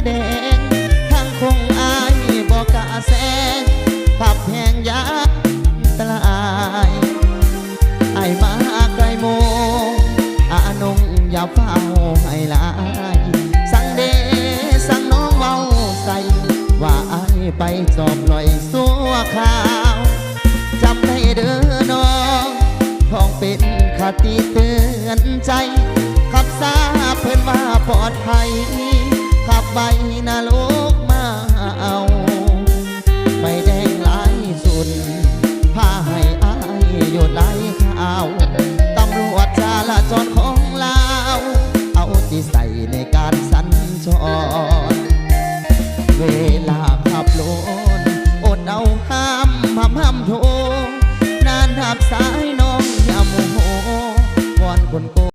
แดงทางคงอายบอกกะแสงขับแหงยาตลายไอมาไกลโมอานงอย่าเฝ้าให้ลายสั่งเดสั่งน้องเมาใส่ว่าไอไปจอบลอยสัวข่าวจำได้เด้อน้องท้องเป็นคติเตือนใจขับซาเพิ่นว่าปลอดภัยขับไปนะลูก